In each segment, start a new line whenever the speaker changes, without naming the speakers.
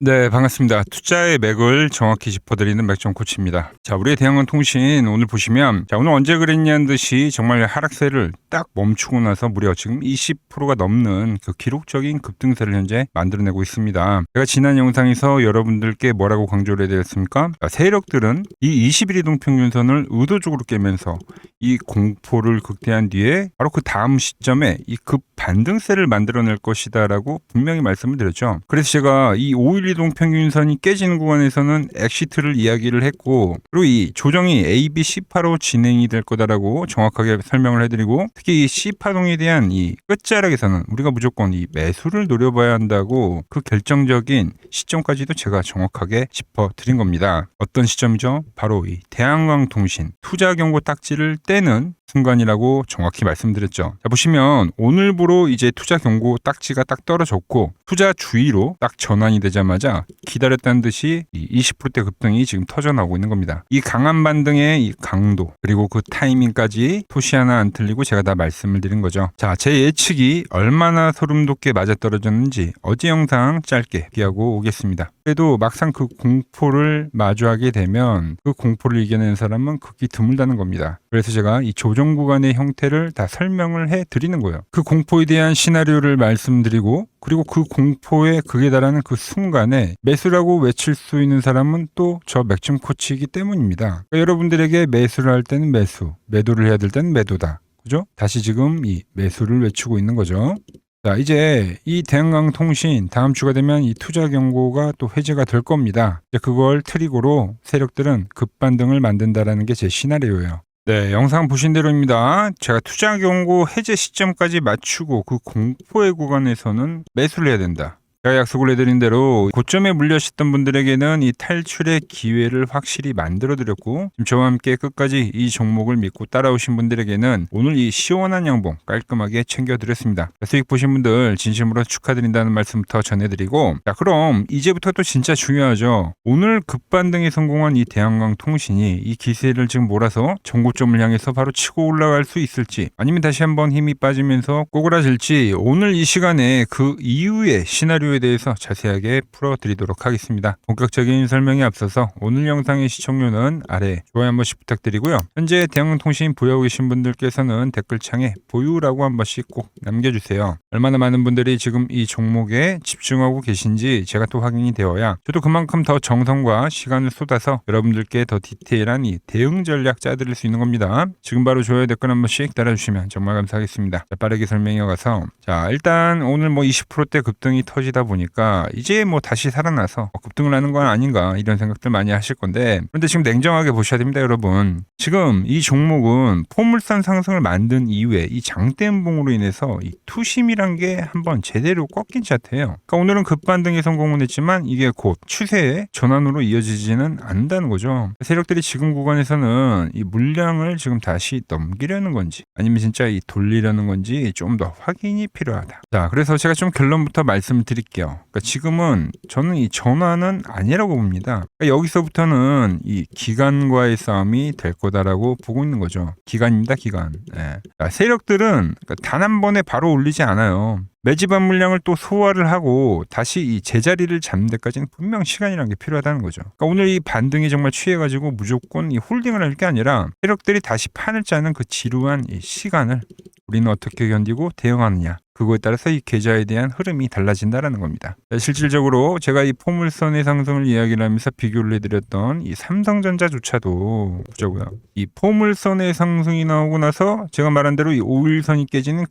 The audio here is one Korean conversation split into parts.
네, 반갑습니다. 투자의 맥을 정확히 짚어드리는 맥점 코치입니다. 자, 우리의 대형은 통신 오늘 보시면 오늘 언제 그랬냐는 듯이 정말 하락세를 딱 멈추고 나서 무려 지금 20%가 넘는 그 기록적인 급등세를 현재 만들어내고 있습니다. 제가 지난 영상에서 여러분들께 뭐라고 강조를 해드렸습니까? 세력들은 이 21 이동평균선을 의도적으로 깨면서 이 공포를 극대화한 뒤에 바로 그 다음 시점에 이 급반등세를 만들어낼 것이다라고 분명히 말씀을 드렸죠. 그래서 제가 이 5일 이동평균선이 깨지는 구간에서는 엑시트를 이야기를 했고, 그리고 이 조정이 A, B, C파로 진행이 될 거다라고 정확하게 설명을 해드리고, 특히 이 C파동에 대한 이 끝자락에서는 우리가 무조건 이 매수를 노려봐야 한다고 그 결정적인 시점까지도 제가 정확하게 짚어드린 겁니다. 어떤 시점이죠? 바로 이 대한광통신 투자 경고 딱지를 떼는 순간이라고 정확히 말씀드렸죠. 자, 보시면 오늘부로 이제 투자 경고 딱지가 딱 떨어졌고 투자 주의로 딱 전환이 되자마자 기다렸다는 듯이 이 20%대 급등이 지금 터져나오고 있는 겁니다. 이 강한 반등의 이 강도 그리고 그 타이밍까지 토시 하나 안 틀리고 제가 다 말씀을 드린 거죠. 자, 제 예측이 얼마나 소름 돋게 맞아떨어졌는지 어제 영상 짧게 얘기하고 오겠습니다. 그래도 막상 그 공포를 마주하게 되면 그 공포를 이겨내는 사람은 극히 드물다는 겁니다. 그래서 제가 이 조정 구간의 형태를 다 설명을 해드리는 거예요. 그 공포에 대한 시나리오를 말씀드리고 그리고 그 공포에 극에 달하는 그 순간에 매수라고 외칠 수 있는 사람은 또 저 맥점 코치이기 때문입니다. 그러니까 여러분들에게 매수를 할 때는 매수, 매도를 해야 될 때는 매도다. 그죠? 다시 지금 이 매수를 외치고 있는 거죠. 자, 이제 이 대한광통신 다음 주가 되면 이 투자 경고가 또 해제가 될 겁니다. 이제 그걸 트리거로 세력들은 급반등을 만든다라는 게 제 시나리오예요. 네, 영상 보신 대로입니다. 제가 투자 경고 해제 시점까지 맞추고 그 공포의 구간에서는 매수를 해야 된다. 제가 약속을 해드린 대로 고점에 물려셨던 분들에게는 이 탈출의 기회를 확실히 만들어드렸고 지금 저와 함께 끝까지 이 종목을 믿고 따라오신 분들에게는 오늘 이 시원한 양봉 깔끔하게 챙겨드렸습니다. 수익 보신 분들 진심으로 축하드린다는 말씀부터 전해드리고, 자, 그럼 이제부터 또 진짜 중요하죠. 오늘 급반등에 성공한 이 대한광통신이 이 기세를 지금 몰아서 정고점을 향해서 바로 치고 올라갈 수 있을지 아니면 다시 한번 힘이 빠지면서 꼬그라질지 오늘 이 시간에 그 이후의 시나리오 에 대해서 자세하게 풀어드리도록 하겠습니다. 본격적인 설명에 앞서서 오늘 영상의 시청료는 아래 좋아요 한 번씩 부탁드리고요. 현재 대한통신 보유하고 계신 분들께서는 댓글창에 보유라고 한 번씩 꼭 남겨주세요. 얼마나 많은 분들이 지금 이 종목에 집중하고 계신지 제가 또 확인이 되어야 저도 그만큼 더 정성과 시간을 쏟아서 여러분들께 더 디테일한 이 대응 전략 짜드릴 수 있는 겁니다. 지금 바로 좋아요 댓글 한 번씩 달아주시면 정말 감사하겠습니다. 자, 빠르게 설명해 가서, 자, 일단 오늘 뭐 20%대 급등이 터지다 보니까 이제 뭐 다시 살아나서 급등을 하는 건 아닌가 이런 생각들 많이 하실 건데, 그런데 지금 냉정하게 보셔야 됩니다, 여러분. 지금 이 종목은 포물선 상승을 만든 이후에 이 장대음봉으로 인해서 이 투심이란 게 한번 제대로 꺾인 차트예요. 그러니까 오늘은 급반등에 성공은 했지만 이게 곧 추세의 전환으로 이어지지는 않는다는 거죠. 세력들이 지금 구간에서는 이 물량을 지금 다시 넘기려는 건지 아니면 진짜 이 돌리려는 건지 좀 더 확인이 필요하다. 자, 그래서 제가 좀 결론부터 말씀을 드릴게요. 그러니까 지금은 저는 이 전환은 아니라고 봅니다. 그러니까 여기서부터는 이 기간과의 싸움이 될 거다라고 보고 있는 거죠. 기간입니다, 기간. 네. 세력들은 단 한 번에 바로 올리지 않아요. 매집한 물량을 또 소화를 하고 다시 이 제자리를 잡는 데까지는 분명 시간이라는 게 필요하다는 거죠. 그러니까 오늘 이 반등이 정말 취해가지고 무조건 이 홀딩을 할 게 아니라 세력들이 다시 판을 짜는 그 지루한 이 시간을 우리는 어떻게 견디고 대응하느냐, 그거에 따라서 이 계좌에 대한 흐름이 달라진다라는 겁니다. 실질적으로 제가 이 포물선의 상승을 이야기를 하면서 비교를 해드렸던 이 삼성전자조차도 보자고요. 이 포물선의 상승이 나오고 나서 제가 말한 대로 이 5일선이 깨지는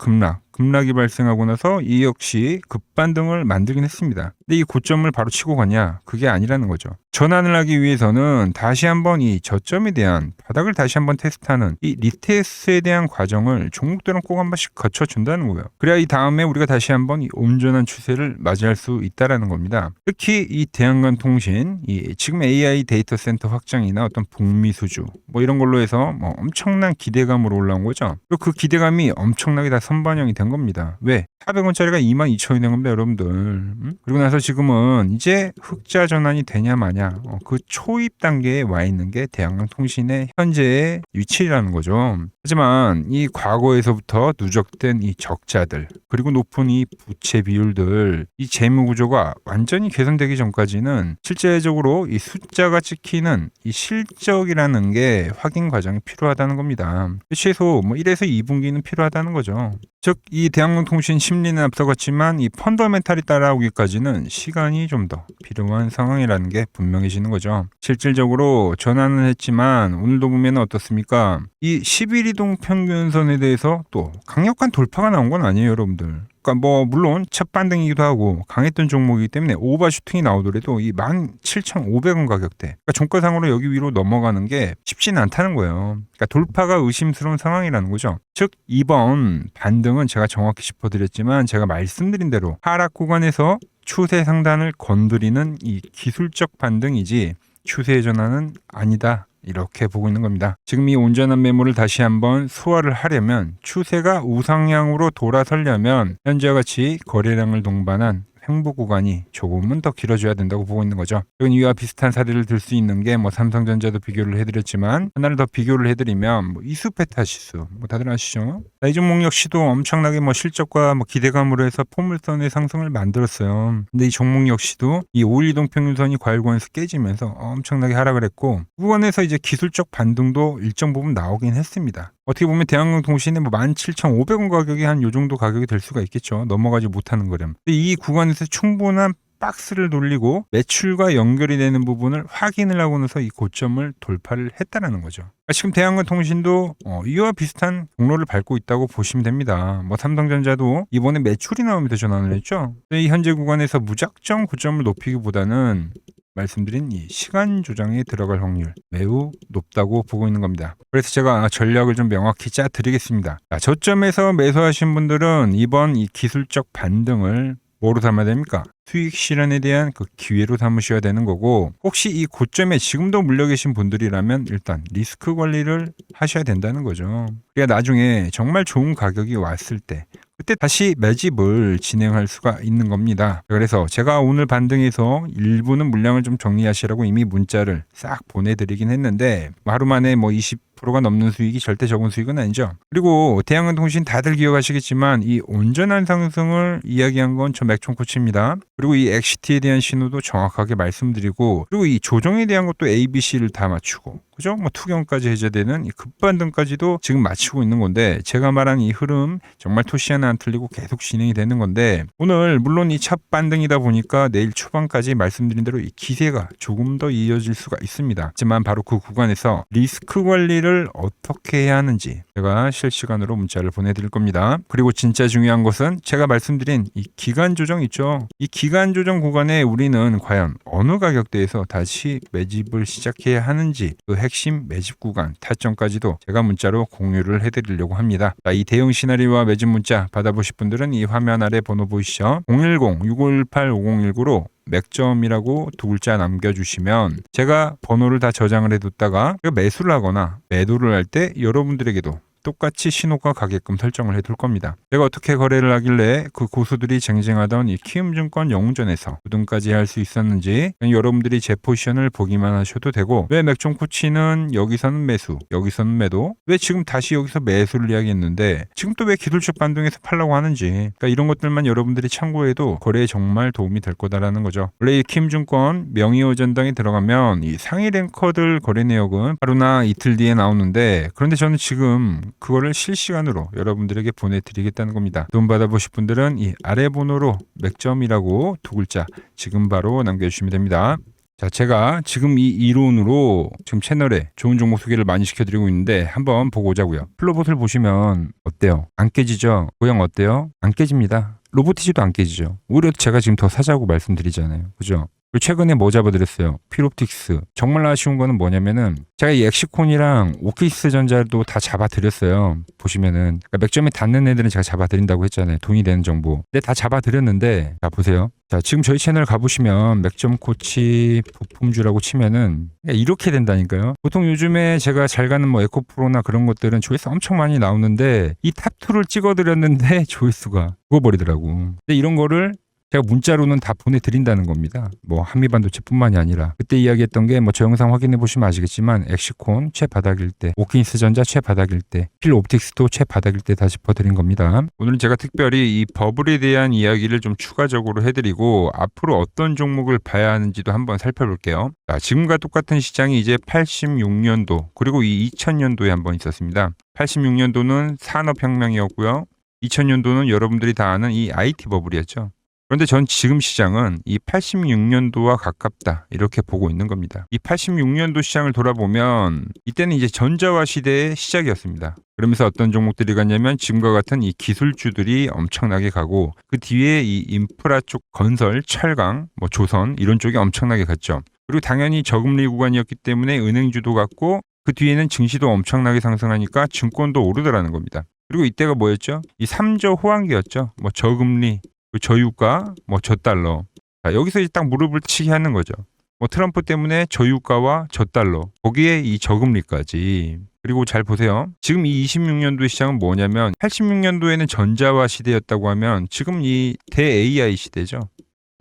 급락이 발생하고 나서 이 역시 급반등을 만들긴 했습니다. 근데 이 고점을 바로 치고 가냐? 그게 아니라는 거죠. 전환을 하기 위해서는 다시 한번 이 저점에 대한 바닥을 다시 한번 테스트하는 이 리테스트에 대한 과정을 종목들은 꼭 한 번씩 거쳐준다는 거예요. 그래야 이 다음에 우리가 다시 한번 이 온전한 추세를 맞이할 수 있다라는 겁니다. 특히 이 대한광통신, 이 지금 AI 데이터 센터 확장이나 어떤 북미 수주 뭐 이런 걸로 해서 뭐 엄청난 기대감으로 올라온 거죠. 그리고 그 기대감이 엄청나게 다 선반영이 된 겁니다. 왜? 400원짜리가 22,000원이 된 겁니다, 여러분들. 그리고 나서 지금은 이제 흑자 전환이 되냐 마냐 그 초입 단계에 와 있는 게 대한광통신의 현재의 위치라는 거죠. 하지만 이 과거에서부터 누적된 이 적자들, 그리고 높은 이 부채 비율들, 이 재무 구조가 완전히 개선되기 전까지는 실제적으로 이 숫자가 찍히는 이 실적이라는 게 확인 과정이 필요하다는 겁니다. 최소 1에서 2분기는 필요하다는 거죠. 즉 이 대한항공통신 심리는 앞서갔지만 이 펀더멘탈이 따라오기까지는 시간이 좀 더 필요한 상황이라는 게 분명해지는 거죠. 실질적으로 전환은 했지만 오늘도 보면 어떻습니까? 이 11이동 평균선에 대해서 또 강력한 돌파가 나온 건 아니에요, 여러분들. 그러니까 물론 첫 반등이기도 하고 강했던 종목이기 때문에 오버슈팅이 나오더라도 이 17,500원 가격대, 그러니까 종가상으로 여기 위로 넘어가는 게 쉽지는 않다는 거예요. 그러니까 돌파가 의심스러운 상황이라는 거죠. 즉 이번 반등은 제가 정확히 짚어드렸지만 제가 말씀드린 대로 하락 구간에서 추세 상단을 건드리는 이 기술적 반등이지 추세의 전환은 아니다. 이렇게 보고 있는 겁니다. 지금 이 온전한 매물을 다시 한번 소화를 하려면 추세가 우상향으로 돌아서려면 현재와 같이 거래량을 동반한 횡보 구간이 조금은 더 길어져야 된다고 보고 있는 거죠. 여기 이와 비슷한 사례를 들 수 있는 게 삼성전자도 비교를 해드렸지만 하나를 더 비교를 해드리면 이수페타 지수 다들 아시죠? 이 종목 역시도 엄청나게 실적과 기대감으로 해서 포물선의 상승을 만들었어요. 근데 이 종목 역시도 이 5일 이동 평균선이 과열권에서 깨지면서 엄청나게 하락을 했고 구간에서 이제 기술적 반등도 일정 부분 나오긴 했습니다. 어떻게 보면 대한항공통신의 17,500원 가격이 한 요 정도 가격이 될 수가 있겠죠. 넘어가지 못하는 거렴. 이 구간에서 충분한 박스를 돌리고 매출과 연결이 되는 부분을 확인을 하고 나서 이 고점을 돌파를 했다는 거죠. 지금 대한항공통신도 이와 비슷한 경로를 밟고 있다고 보시면 됩니다. 삼성전자도 이번에 매출이 나오면서 전환을 했죠. 이 현재 구간에서 무작정 고점을 높이기보다는 말씀드린 이 시간 조정에 들어갈 확률 매우 높다고 보고 있는 겁니다. 그래서 제가 전략을 좀 명확히 짜 드리겠습니다. 저점에서 매수하신 분들은 이번 이 기술적 반등을 뭐로 삼아야 됩니까? 수익 실현에 대한 그 기회로 삼으셔야 되는 거고, 혹시 이 고점에 지금도 물려 계신 분들이라면 일단 리스크 관리를 하셔야 된다는 거죠. 그러니까 나중에 정말 좋은 가격이 왔을 때 그때 다시 매집을 진행할 수가 있는 겁니다. 그래서 제가 오늘 반등에서 일부는 물량을 좀 정리하시라고 이미 문자를 싹 보내드리긴 했는데 하루 만에 20%가 넘는 수익이 절대 적은 수익은 아니죠. 그리고 대한항공통신 다들 기억하시겠지만 이 온전한 상승을 이야기한 건 저 맥촌코치입니다. 그리고 이 엑시티에 대한 신호도 정확하게 말씀드리고, 그리고 이 조정에 대한 것도 A, B, C를 다 맞추고, 그죠? 투경까지 해제되는 이 급반등까지도 지금 맞추고 있는 건데, 제가 말한 이 흐름 정말 토시 하나 안 틀리고 계속 진행이 되는 건데, 오늘 물론 이 첫 반등이다 보니까 내일 초반까지 말씀드린 대로 이 기세가 조금 더 이어질 수가 있습니다. 하지만 바로 그 구간에서 리스크 관리를 어떻게 해야 하는지 제가 실시간으로 문자를 보내드릴 겁니다. 그리고 진짜 중요한 것은 제가 말씀드린 이 기간 조정 있죠? 이 기간 조정 구간에 우리는 과연 어느 가격대에서 다시 매집을 시작해야 하는지 그 핵심 매집 구간 타점까지도 제가 문자로 공유를 해드리려고 합니다. 이 대응 시나리오와 매집 문자 받아보실 분들은 이 화면 아래 번호 보이시죠? 010-6518-5019로 맥점이라고 두 글자 남겨주시면 제가 번호를 다 저장을 해뒀다가 매수를 하거나 매도를 할 때 여러분들에게도 똑같이 신호가 가게끔 설정을 해둘 겁니다. 제가 어떻게 거래를 하길래 그 고수들이 쟁쟁하던 이 키움증권 영웅전에서 우등까지 할 수 있었는지 여러분들이 제 포지션을 보기만 하셔도 되고, 왜 맥종코치는 여기서는 매수, 여기서는 매도, 왜 지금 다시 여기서 매수를 이야기했는데 지금 또 왜 기술적 반등에서 팔라고 하는지, 그러니까 이런 것들만 여러분들이 참고해도 거래에 정말 도움이 될 거다라는 거죠. 원래 이 키움증권 명의어전당에 들어가면 이 상위 랭커들 거래 내역은 하루나 이틀 뒤에 나오는데, 그런데 저는 지금 그거를 실시간으로 여러분들에게 보내드리겠다는 겁니다. 돈 받아보실 분들은 이 아래 번호로 맥점이라고 두 글자 지금 바로 남겨주시면 됩니다. 자, 제가 지금 이 이론으로 지금 채널에 좋은 종목 소개를 많이 시켜드리고 있는데 한번 보고 오자고요. 플로봇을 보시면 어때요? 안 깨지죠? 모양 어때요? 안 깨집니다. 로보티지도 안 깨지죠. 오히려 제가 지금 더 사자고 말씀드리잖아요. 그죠? 최근에 뭐 잡아드렸어요? 피롭틱스. 정말 아쉬운 거는 뭐냐면은 제가 이 엑시콘이랑 오키스 전자도 다 잡아드렸어요. 보시면은 그러니까 맥점에 닿는 애들은 제가 잡아드린다고 했잖아요. 돈이 되는 정보. 근데 다 잡아드렸는데, 자 보세요. 자 지금 저희 채널 가보시면 맥점 코치 부품주라고 치면은 이렇게 된다니까요. 보통 요즘에 제가 잘 가는 에코프로나 그런 것들은 조회수 엄청 많이 나오는데 이 탑2를 찍어드렸는데 조회수가 죽어버리더라고. 근데 이런 거를 제가 문자로는 다 보내드린다는 겁니다. 뭐 한미반도체뿐만이 아니라 그때 이야기했던 게 뭐 저 영상 확인해 보시면 아시겠지만 엑시콘 최바닥일 때, 오킨스전자 최바닥일 때, 필옵틱스도 최바닥일 때 다 짚어드린 겁니다. 오늘은 제가 특별히 이 버블에 대한 이야기를 좀 추가적으로 해드리고 앞으로 어떤 종목을 봐야 하는지도 한번 살펴볼게요. 자, 지금과 똑같은 시장이 이제 86년도 그리고 이 2000년도에 한번 있었습니다. 86년도는 산업혁명이었고요. 2000년도는 여러분들이 다 아는 이 IT 버블이었죠. 그런데 전 지금 시장은 이 86년도와 가깝다 이렇게 보고 있는 겁니다. 이 86년도 시장을 돌아보면 이때는 이제 전자화 시대의 시작이었습니다. 그러면서 어떤 종목들이 갔냐면 지금과 같은 이 기술주들이 엄청나게 가고 그 뒤에 이 인프라 쪽 건설, 철강, 뭐 조선 이런 쪽이 엄청나게 갔죠. 그리고 당연히 저금리 구간이었기 때문에 은행주도 갔고 그 뒤에는 증시도 엄청나게 상승하니까 증권도 오르더라는 겁니다. 그리고 이때가 뭐였죠? 이 3조 호황기였죠. 뭐 저금리, 저유가, 뭐 저달러. 자, 여기서 이제 딱 무릎을 치게 하는 거죠. 뭐 트럼프 때문에 저유가와 저달러, 거기에 이 저금리까지. 그리고 잘 보세요. 지금 이 26년도 시장은 뭐냐면 86년도에는 전자화 시대였다고 하면 지금 이 대 AI 시대죠.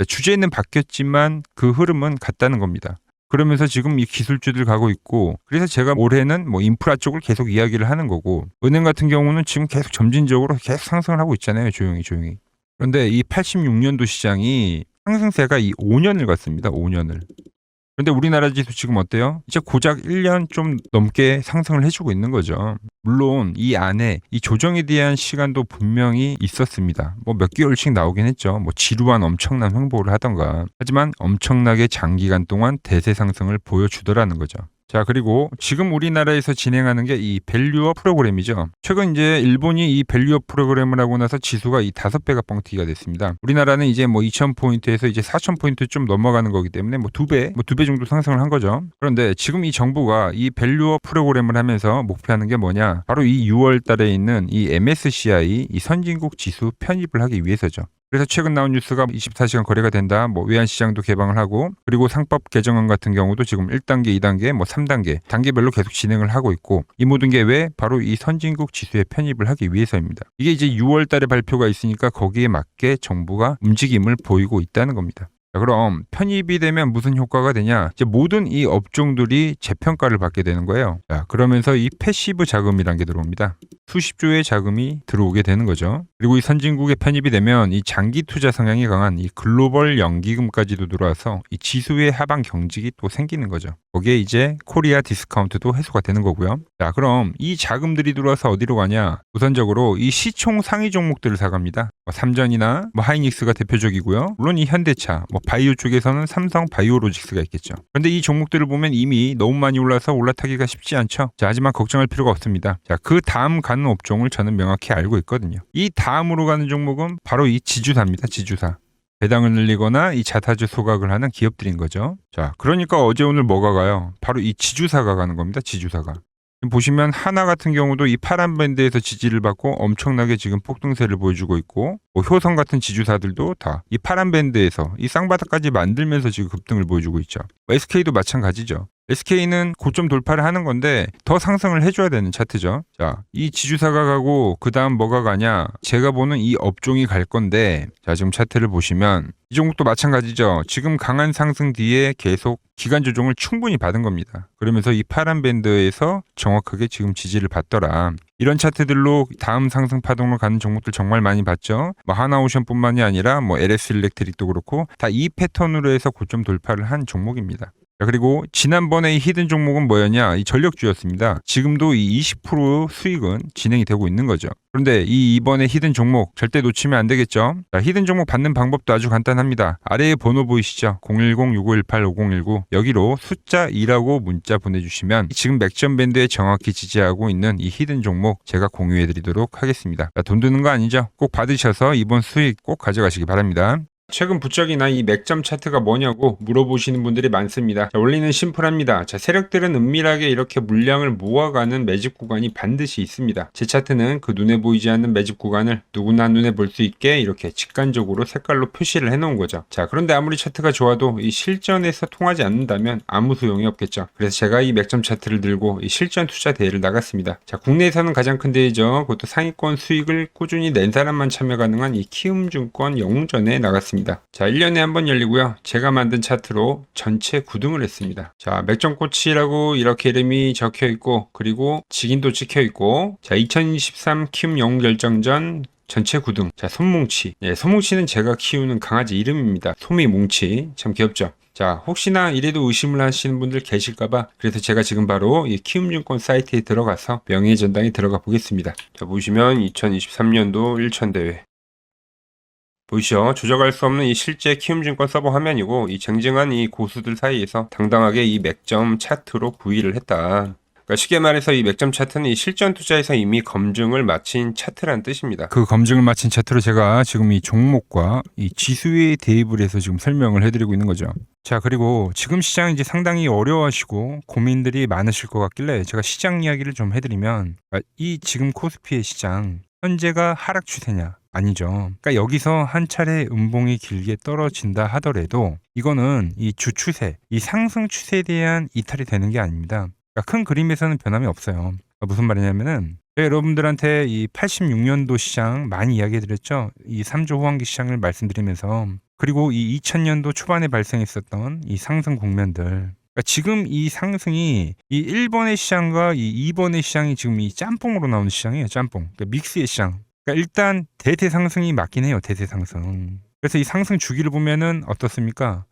주제는 바뀌었지만 그 흐름은 같다는 겁니다. 그러면서 지금 이 기술주들 가고 있고 그래서 제가 올해는 뭐 인프라 쪽을 계속 이야기를 하는 거고 은행 같은 경우는 지금 계속 점진적으로 계속 상승을 하고 있잖아요. 조용히. 그런데 이 86년도 시장이 상승세가 이 5년을 갔습니다. 5년을. 그런데 우리나라 지수 지금 어때요? 이제 고작 1년 좀 넘게 상승을 해주고 있는 거죠. 물론 이 안에 이 조정에 대한 시간도 분명히 있었습니다. 뭐 몇 개월씩 나오긴 했죠. 뭐 지루한 엄청난 횡보를 하던가. 하지만 엄청나게 장기간 동안 대세 상승을 보여주더라는 거죠. 자, 그리고 지금 우리나라에서 진행하는 게 이 밸류업 프로그램이죠. 최근 이제 일본이 이 밸류업 프로그램을 하고 나서 지수가 이 5배가 뻥튀기가 됐습니다. 우리나라는 이제 뭐 2000포인트에서 이제 4000포인트 좀 넘어가는 거기 때문에 뭐 2배 정도 상승을 한 거죠. 그런데 지금 이 정부가 이 밸류업 프로그램을 하면서 목표하는 게 뭐냐? 바로 이 6월 달에 있는 이 MSCI 이 선진국 지수 편입을 하기 위해서죠. 그래서 최근 나온 뉴스가 24시간 거래가 된다. 뭐 외환시장도 개방을 하고 그리고 상법 개정안 같은 경우도 지금 1단계, 2단계, 뭐 3단계 단계별로 계속 진행을 하고 있고 이 모든 게 왜? 바로 이 선진국 지수에 편입을 하기 위해서입니다. 이게 이제 6월 달에 발표가 있으니까 거기에 맞게 정부가 움직임을 보이고 있다는 겁니다. 자, 그럼 편입이 되면 무슨 효과가 되냐? 이제 모든 이 업종들이 재평가를 받게 되는 거예요. 자, 그러면서 이 패시브 자금이라는 게 들어옵니다. 수십조의 자금이 들어오게 되는 거죠. 그리고 이 선진국에 편입이 되면 이 장기 투자 성향이 강한 이 글로벌 연기금까지도 들어와서 이 지수의 하방 경직이 또 생기는 거죠. 거기에 이제 코리아 디스카운트도 해소가 되는 거고요. 자, 그럼 이 자금들이 들어와서 어디로 가냐? 우선적으로 이 시총 상위 종목들을 사갑니다. 뭐 삼전이나 뭐 하이닉스가 대표적이고요. 물론 이 현대차, 뭐 바이오 쪽에서는 삼성 바이오로직스가 있겠죠. 그런데 이 종목들을 보면 이미 너무 많이 올라서 올라타기가 쉽지 않죠. 자, 하지만 걱정할 필요가 없습니다. 자, 그 다음 가는 업종을 저는 명확히 알고 있거든요. 이 다음으로 가는 종목은 바로 이 지주사입니다. 지주사. 배당을 늘리거나 이 자사주 소각을 하는 기업들인 거죠. 자, 그러니까 어제 오늘 뭐가 가요? 바로 이 지주사가 가는 겁니다. 지주사가. 보시면 하나 같은 경우도 이 파란 밴드에서 지지를 받고 엄청나게 지금 폭등세를 보여주고 있고 뭐 효성 같은 지주사들도 다 이 파란 밴드에서 이 쌍바닥까지 만들면서 지금 급등을 보여주고 있죠. SK도 마찬가지죠. SK는 고점 돌파를 하는 건데 더 상승을 해줘야 되는 차트죠. 자, 이 지주사가 가고 그 다음 뭐가 가냐? 제가 보는 이 업종이 갈 건데 자, 지금 차트를 보시면 이 종목도 마찬가지죠. 지금 강한 상승 뒤에 계속 기간 조정을 충분히 받은 겁니다. 그러면서 이 파란 밴드에서 정확하게 지금 지지를 받더라. 이런 차트들로 다음 상승 파동으로 가는 종목들 정말 많이 봤죠. 뭐 하나오션뿐만이 아니라 뭐 LS 일렉트릭도 그렇고 다 이 패턴으로 해서 고점 돌파를 한 종목입니다. 그리고 지난번에 이 히든 종목은 뭐였냐? 이 전력주였습니다. 지금도 이 20% 수익은 진행이 되고 있는 거죠. 그런데 이번에 히든 종목 절대 놓치면 안 되겠죠? 자, 히든 종목 받는 방법도 아주 간단합니다. 아래에 번호 보이시죠? 010-6518-5019 여기로 숫자 2라고 문자 보내주시면 지금 맥점 밴드에 정확히 지지하고 있는 이 히든 종목 제가 공유해드리도록 하겠습니다. 자, 돈 드는 거 아니죠? 꼭 받으셔서 이번 수익 꼭 가져가시기 바랍니다. 최근 부쩍이나 이 맥점 차트가 뭐냐고 물어보시는 분들이 많습니다. 자, 원리는 심플합니다. 자, 세력들은 은밀하게 이렇게 물량을 모아가는 매집 구간이 반드시 있습니다. 제 차트는 그 눈에 보이지 않는 매집 구간을 누구나 눈에 볼 수 있게 이렇게 직관적으로 색깔로 표시를 해놓은 거죠. 자, 그런데 아무리 차트가 좋아도 이 실전에서 통하지 않는다면 아무 소용이 없겠죠. 그래서 제가 이 맥점 차트를 들고 이 실전 투자 대회를 나갔습니다. 자, 국내에서는 가장 큰 대회죠. 그것도 상위권 수익을 꾸준히 낸 사람만 참여 가능한 이 키움증권 영웅전에 나갔습니다. 차트입니다. 자, 1년에 한 번 열리고요. 제가 만든 차트로 전체 9등을 했습니다. 자, 맥점코치라고 이렇게 이름이 적혀 있고, 그리고 직인도 찍혀 있고, 자, 2023 키움 영웅 결정전 전체 9등. 자, 솜뭉치. 예, 솜뭉치는 제가 키우는 강아지 이름입니다. 솜이 뭉치. 참 귀엽죠? 자, 혹시나 이래도 의심을 하시는 분들 계실까봐 그래서 제가 지금 바로 이 키움증권 사이트에 들어가서 명예의 전당에 들어가 보겠습니다. 자, 보시면 2023년도 1천대회 보이시죠? 조작할 수 없는 이 실제 키움증권 서버 화면이고, 이 쟁쟁한 이 고수들 사이에서 당당하게 이 맥점 차트로 9위를 했다. 그러니까 쉽게 말해서 이 맥점 차트는 이 실전 투자에서 이미 검증을 마친 차트라는 뜻입니다. 그 검증을 마친 차트로 제가 지금 이 종목과 이 지수에 대입을 해서 지금 설명을 해드리고 있는 거죠. 자, 그리고 지금 시장 이제 상당히 어려워하시고 고민들이 많으실 것 같길래 제가 시장 이야기를 좀 해드리면, 이 지금 코스피의 시장 현재가 하락 추세냐? 아니죠. 그러니까 여기서 한 차례 음봉이 길게 떨어진다 하더라도 이거는 이 주 추세, 이 상승 추세에 대한 이탈이 되는 게 아닙니다. 그러니까 큰 그림에서는 변함이 없어요. 그러니까 무슨 말이냐면은 여러분들한테 이 86년도 시장 많이 이야기해드렸죠. 이 3조 호황기 시장을 말씀드리면서, 그리고 이 2000년도 초반에 발생했었던 이 상승 국면들. 그러니까 지금 이 상승이 이 1번의 시장과 이 2번의 시장이 지금 이 짬뽕으로 나오는 시장이에요. 짬뽕. 그러니까 믹스의 시장. 그러니까 일단 대세 상승이 맞긴 해요. 대세 상승. 그래서 이 상승 주기를 보면은 어떻습니까?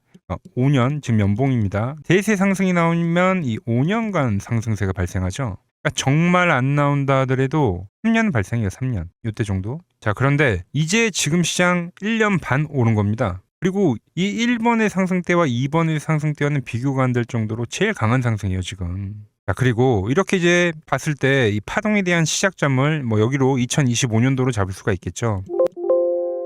5년 지금 연봉입니다. 대세 상승이 나오면 이 5년간 상승세가 발생하죠. 그러니까 정말 안 나온다 하더라도 3년 발생해요. 3년. 이때 정도. 자, 그런데 이제 지금 시장 1년 반 오른 겁니다. 그리고 이 1번의 상승 때와 2번의 상승 때와는 비교가 안 될 정도로 제일 강한 상승이에요, 지금. 자, 그리고 이렇게 이제 봤을 때 이 파동에 대한 시작점을 뭐 여기로 2025년도로 잡을 수가 있겠죠.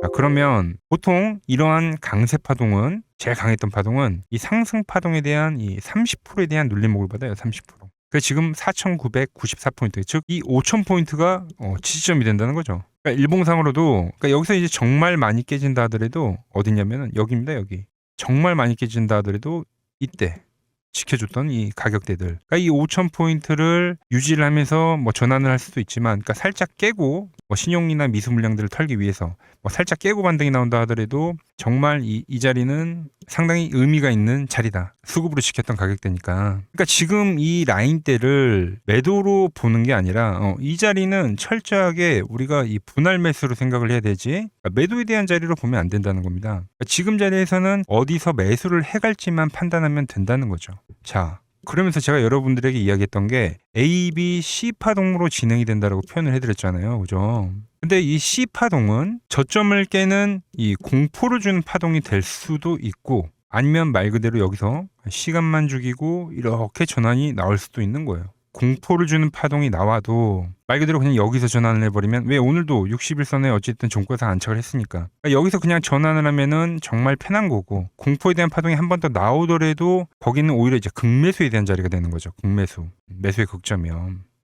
자, 그러면 보통 이러한 강세 파동은, 제일 강했던 파동은 이 상승 파동에 대한 이 30%에 대한 눌림목을 받아요. 30%. 그 지금 4,994포인트, 즉 이 5,000포인트가 지지점이 된다는 거죠. 그러니까 일봉상으로도, 그러니까 여기서 이제 정말 많이 깨진다 하더라도 어디냐면은 여기입니다. 여기. 정말 많이 깨진다 하더라도 이때 지켜줬던 이 가격대들. 그러니까 이 5,000포인트를 유지를 하면서 뭐 전환을 할 수도 있지만, 그러니까 살짝 깨고 뭐 신용이나 미수 물량들을 털기 위해서 뭐 살짝 깨고 반등이 나온다 하더라도 정말 이 자리는 상당히 의미가 있는 자리다. 수급으로 지켰던 가격대니까. 그러니까 지금 이 라인대를 매도로 보는 게 아니라 이 자리는 철저하게 우리가 이 분할 매수로 생각을 해야 되지, 그러니까 매도에 대한 자리로 보면 안 된다는 겁니다. 그러니까 지금 자리에서는 어디서 매수를 해갈지만 판단하면 된다는 거죠. 자, 그러면서 제가 여러분들에게 이야기했던 게 A, B, C 파동으로 진행이 된다라고 표현을 해드렸잖아요. 그죠? 근데 이 C 파동은 저점을 깨는 이 공포를 주는 파동이 될 수도 있고, 아니면 말 그대로 여기서 시간만 죽이고 이렇게 전환이 나올 수도 있는 거예요. 공포를 주는 파동이 나와도 말 그대로 그냥 여기서 전환을 해버리면, 왜 오늘도 61선에 어쨌든 종가상 안착을 했으니까, 그러니까 여기서 그냥 전환을 하면은 정말 편한 거고, 공포에 대한 파동이 한 번 더 나오더라도 거기는 오히려 이제 극매수에 대한 자리가 되는 거죠. 극매수, 매수의 극점이요.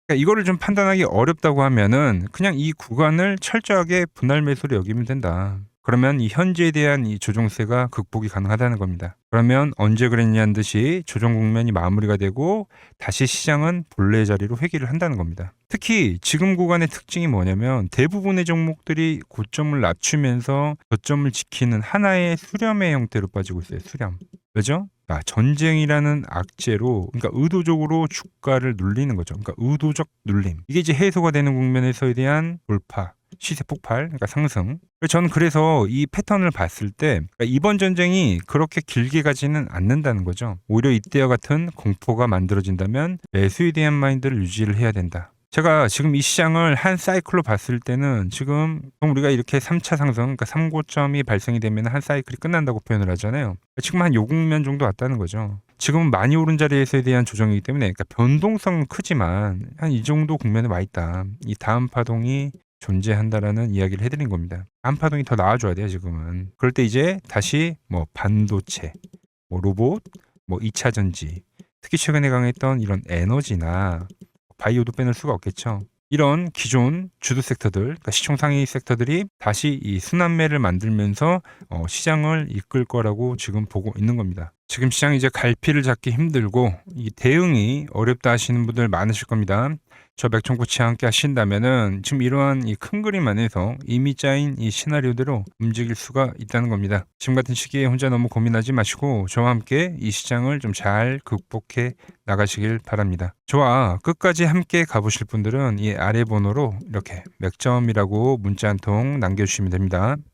그러니까 이거를 좀 판단하기 어렵다고 하면은 그냥 이 구간을 철저하게 분할 매수로 여기면 된다. 그러면 이 현재에 대한 이 조정세가 극복이 가능하다는 겁니다. 그러면 언제 그랬냐는 듯이 조정 국면이 마무리가 되고 다시 시장은 본래 자리로 회귀를 한다는 겁니다. 특히 지금 구간의 특징이 뭐냐면 대부분의 종목들이 고점을 낮추면서 저점을 지키는 하나의 수렴의 형태로 빠지고 있어요. 수렴. 왜죠? 전쟁이라는 악재로, 그러니까 의도적으로 주가를 눌리는 거죠. 그러니까 의도적 눌림. 이게 이제 해소가 되는 국면에서에 대한 돌파, 시세 폭발, 그러니까 상승. 저는 그래서 이 패턴을 봤을 때 그러니까 이번 전쟁이 그렇게 길게 가지는 않는다는 거죠. 오히려 이때와 같은 공포가 만들어진다면 매수에 대한 마인드를 유지를 해야 된다. 제가 지금 이 시장을 한 사이클로 봤을 때는 지금 우리가 이렇게 3차 상승, 그러니까 3고점이 발생이 되면 한 사이클이 끝난다고 표현을 하잖아요. 지금 한 요 국면 정도 왔다는 거죠. 지금은 많이 오른 자리에서에 대한 조정이기 때문에, 그러니까 변동성은 크지만 한 이 정도 국면에 와 있다. 이 다음 파동이 존재한다라는 이야기를 해드린 겁니다. 다음 파동이 더 나와줘야 돼요, 지금은. 그럴 때 이제 다시 뭐 반도체, 뭐 로봇, 뭐 2차 전지, 특히 최근에 강했던 이런 에너지나 바이오도 빼놓을 수가 없겠죠. 이런 기존 주도 섹터들, 그러니까 시총 상위 섹터들이 다시 이 순환매를 만들면서 시장을 이끌 거라고 지금 보고 있는 겁니다. 지금 시장이 이제 갈피를 잡기 힘들고 이 대응이 어렵다 하시는 분들 많으실 겁니다. 저 맥종코치와 함께 하신다면은 지금 이러한 이 큰 그림 안에서 이미 짜인 이 시나리오대로 움직일 수가 있다는 겁니다. 지금 같은 시기에 혼자 너무 고민하지 마시고 저와 함께 이 시장을 좀 잘 극복해 나가시길 바랍니다. 저와 끝까지 함께 가보실 분들은 이 아래 번호로 이렇게 맥점이라고 문자 한 통 남겨주시면 됩니다.